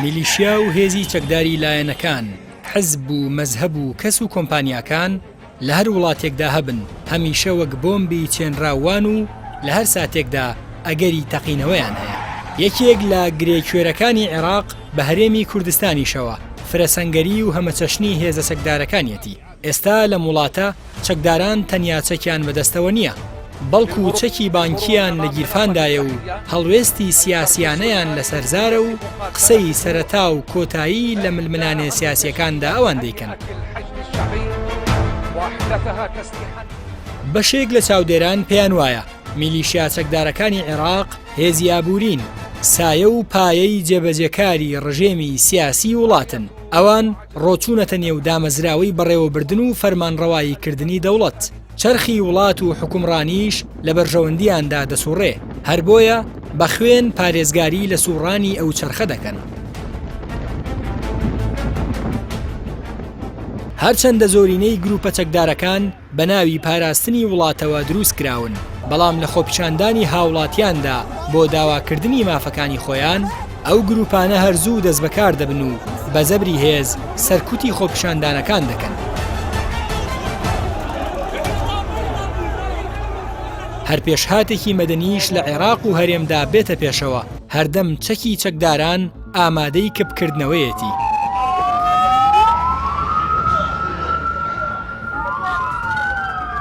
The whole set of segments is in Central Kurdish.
میلیشیا و هێزی چەکداری لایەنەکان، حزب و مەزهەب و کەس و کۆمپانیاکان لە هەر وڵاتێکدا هەبن هەمیشە وەک بۆمبی چێنراوان و لە هەر ساتێکدا ئەگەری تەقینەوەیان هەیە. یەکێک لە گرێکوێرەکانی عێراق بە هەرێمی کوردستانیشەوە فرەسەنگەری و هەمەچەشنی هێزە چەکدارەکانیەتی. ئێستا لە وڵاتە چەکداران تەنیا چەکیان بەدەستەوە نییە، بەڵکو چەکی بانکیان لە گیرفاندایە و هەڵوێستی سیاسیانەیان لە سەرزارە و قسەی سەرەتا و کۆتایی لە ململانێ سیاسیەکاندا ئەوان دەیکەن. بەشێک لە چاودێران پێیان وایە میلیشیا چەکدارەکانی عێراق هێزی ئابوورین، سایە و پایەی جێبەجێکاری ڕژێمی سیاسی وڵاتن. ئەوان ڕۆچوونەتە نێو دامەزراوەی بەڕێوەبردن و فەرمانڕەوایی کردنی دەوڵەت. چرخی وڵات و حکومڕانیش لە بەرژەوەندیاندا دەسوڕێ، هەر بۆیە بە خوێن پارێزگاری لە سوڕانی ئەو چرخە دەکەن. هەرچەندە زۆرینەی گروپە چەکدارەکان بە ناوی پاراستنی وڵاتەوە دروست کراون، بەڵام لە خۆپیشاندانی هاوڵاتیاندا بۆ داواکردنی مافەکانی خۆیان ئەو گروپانە هەرزوو دەست بەکار دەبن و بە زەبری هێز سەرکوتی خۆپیشاندانەکان دەکەن. هەر پێشهاتێکی مەدەنیش لە عێراق و هەرێمدا بێتە پێشەوە، هەردەم چەکی چەکداران ئامادەی کەپکردنەوەیەتی.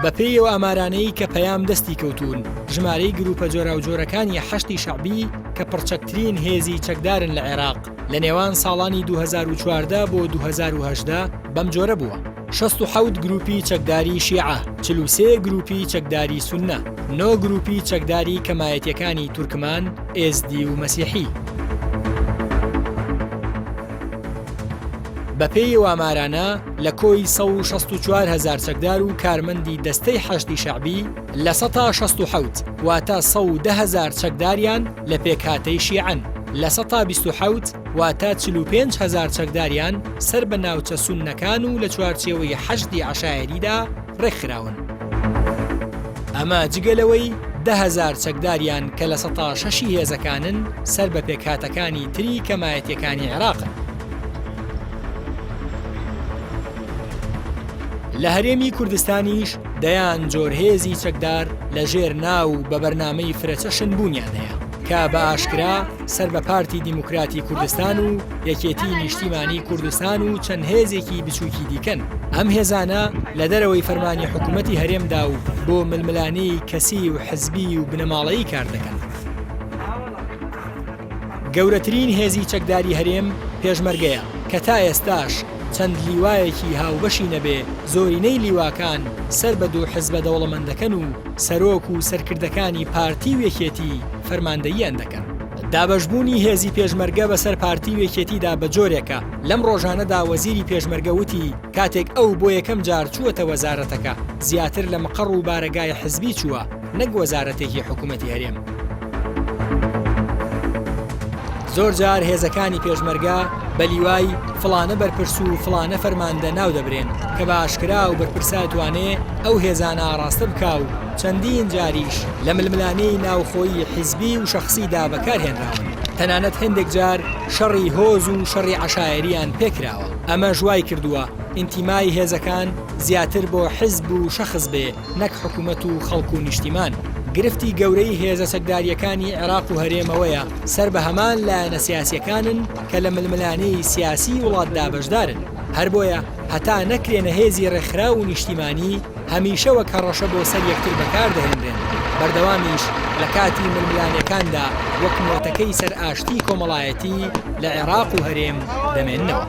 بەپێی ئەو ئامارانەی کە پەیام دەستی کەوتون، ژمارەی گروپە جۆراوجۆرەکانی حەشتی شەعبی کە پڕچەکترین هێزی چەکدارن لە عێراق لە نێوان ساڵانی 2014 بۆ 2018 بەم جۆرە بووە: 67 گروپی چەکداری شیعە، 43 گروپی چەکداری سوننە، 9 گروپی چەکداری کەمایەتیەکانی تورکمان، ئێزدی و مەسیحی. بەپێی ئەو ئامارانە لە کۆی 164,000 چەکدار و کارمەندی دەستەی حەشتی شەعبی لە 167 واتە 110,000 چەکداریان لە پێکهاتەی شیعەن، لە 127 واتە 45,000 چەکداریان سەر بە ناوچە سوننەکان و لە چوارچێوەی حەشتی عەشایەریدا ڕێکخراون. ئەمە جگەلەوەی 10,000 چەکداریان کە لە 106 هێزەکانن سەر بە پێکهاتەکانی تری کەمایەتیەکانی عێراقن. لە هەرێمی کوردستانیش دەیان جۆر هێزی چەکدار لە ژێر ناو بە بەرنامەی فرەچەشن بوونیان هەیە کە بە ئاشکرا سەر بە پارتی دیموکراتی کوردستان و یەکێتی نیشتیمانی کوردستان و چەند هێزێکی بچووکی دیکەن. ئەم هێزانە لە دەرەوەی فەرمانی حکوومەتی هەرێمدا و بۆ ململانەی کەسی و حزبی و بنەماڵەیی کار دەکەن. گەورەترین هێزی چەکداری هەرێم پێشمەرگەیە کە تا ئێستاش چەند لیوایەکی هاوبەشی نەبێ زۆرینەی لیواکان سەر بە دوو حزبە دەوڵەمەندەکەن و سەرۆک و سەرکردەکانی پارتی و یەکێتی فەرماندەییان دەکەن. دابەشبوونی هێزی پێشمەرگە بەسەر پارتی و یەکێتیدا بە جۆرێکە. لەم ڕۆژانەدا وەزیری پێشمەرگە وتی کاتێک ئەو بۆ یەکەم جار چووەتە وەزارەتەکە زیاتر لە مەقڕ و بارەگای حزبی چووە نەک وەزارەتێکی حکوومەتی هەرێم. زۆر جار هێزەکانی پێشمەرگە بە لیوای فڵانە بەرپرس و فڵانە فەرماندە ناو دەبرێن کە بە ئاشکرا و بەرپرسا توانێ ئەو هێزانە ئاڕاستە بکا و چەندین جاریش لە ململانەی ناوخۆیی حیزبی و شەخصیدا بەکارهێنراون. تەنانەت هەندێک جار شەڕی هۆز و شەڕی عەشایەریان پێکراوە. ئەمە ژوای کردووە ئینتیمای هێزەکان زیاتر بۆ حیزب و شەخص بێ نەک حکوومەت و خەڵک و نیشتیمان. گرفتی گەورەی هێزە چەکداریەکانی عێراق و هەرێمەوەیە سەر بە هەمان لایەنە سیاسیەکانن کە لە ململانەی سیاسی وڵاتدا بەشدارن. هەر بۆیە هەتا نەکرێنە هێزی ڕێکخرا و نیشتیمانی هەمیشە وەک هەڕەشە بۆ سەر یەکتر بەکار دەهێنرێن. بەردەوامیش لە کاتی ململانەکاندا وەک مۆتەکەی سەر ئاشتی کۆمەڵایەتی لە عێراق و هەرێم دەمێننەوە.